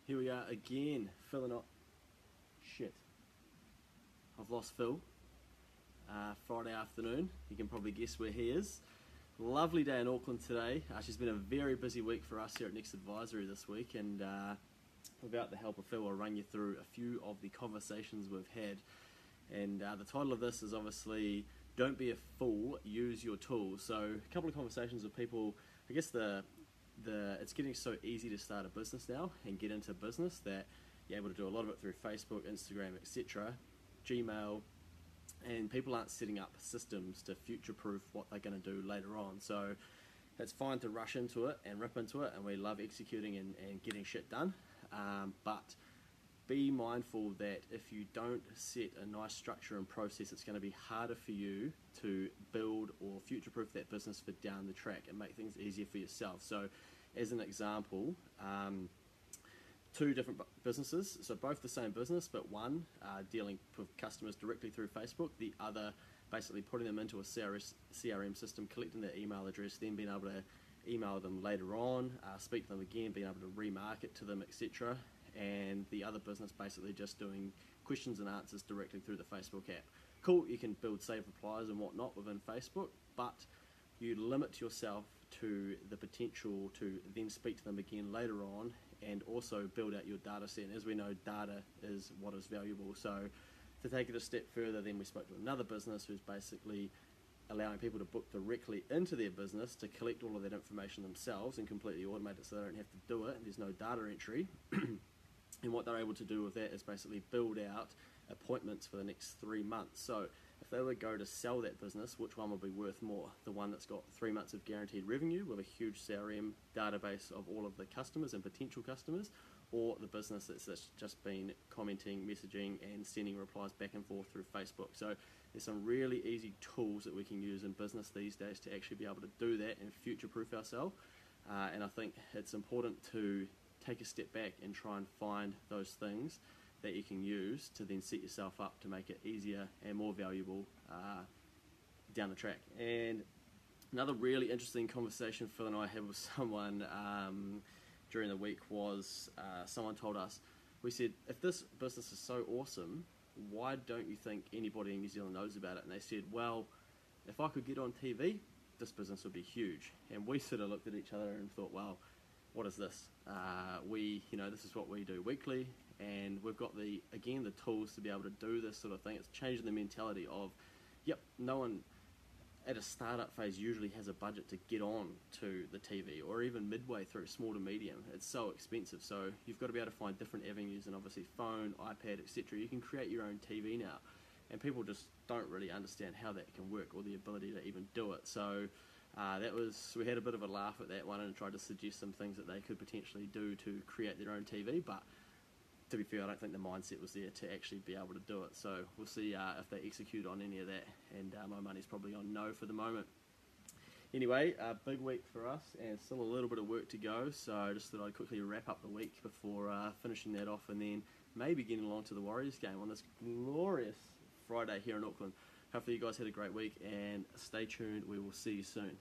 Here we are again, Phil and I. Shit. I've lost Phil. Friday afternoon. You can probably guess where he is. Lovely day in Auckland today. It's been a very busy week for us here at Next Advisory this week, and without the help of Phil, I'll run you through a few of the conversations we've had. And the title of this is obviously "Don't be a fool, use your tools." So a couple of conversations with people. I guess it's getting so easy to start a business now and get into business that you're able to do a lot of it through Facebook, Instagram, etc., Gmail, and people aren't setting up systems to future-proof what they're going to do later on. So it's fine to rush into it and rip into it, and we love executing and getting shit done, but be mindful that if you don't set a nice structure and process, it's going to be harder for you to build or future-proof that business for down the track and make things easier for yourself. So as an example, two different businesses, so both the same business, but one dealing with customers directly through Facebook, the other basically putting them into a CRM system, collecting their email address, then being able to email them later on, speak to them again, being able to remarket to them, etc., and the other business basically just doing questions and answers directly through the Facebook app. Cool, you can build save replies and whatnot within Facebook, but you limit yourself to the potential to then speak to them again later on, and also build out your data set. And as we know, data is what is valuable. So to take it a step further, then we spoke to another business who's basically allowing people to book directly into their business to collect all of that information themselves and completely automate it so they don't have to do it. There's no data entry. And what they're able to do with that is basically build out appointments for the next 3 months. So if they were to go to sell that business, which one would be worth more? The one that's got 3 months of guaranteed revenue with a huge CRM database of all of the customers and potential customers, or the business that's just been commenting, messaging, and sending replies back and forth through Facebook? So there's some really easy tools that we can use in business these days to actually be able to do that and future-proof ourselves. And I think it's important to take a step back and try and find those things that you can use to then set yourself up to make it easier and more valuable down the track. And another really interesting conversation Phil and I had with someone during the week was someone told us, we said, if this business is so awesome, why don't you think anybody in New Zealand knows about it? And they said, well, if I could get on TV, this business would be huge. And we sort of looked at each other and thought, well, what is this? This is what we do weekly, and we've got the tools to be able to do this sort of thing. It's changing the mentality of, yep, no one at a startup phase usually has a budget to get on to the TV, or even midway through, small to medium. It's so expensive, so you've got to be able to find different avenues, and obviously phone, iPad, etc. You can create your own TV now, and people just don't really understand how that can work or the ability to even do it. So we had a bit of a laugh at that one and tried to suggest some things that they could potentially do to create their own TV, but to be fair, I don't think the mindset was there to actually be able to do it. So we'll see if they execute on any of that, and my money's probably on no for the moment. Anyway, a big week for us, and still a little bit of work to go, so I just thought I'd quickly wrap up the week before finishing that off, and then maybe getting along to the Warriors game on this glorious Friday here in Auckland. Hopefully you guys had a great week, and stay tuned, we will see you soon.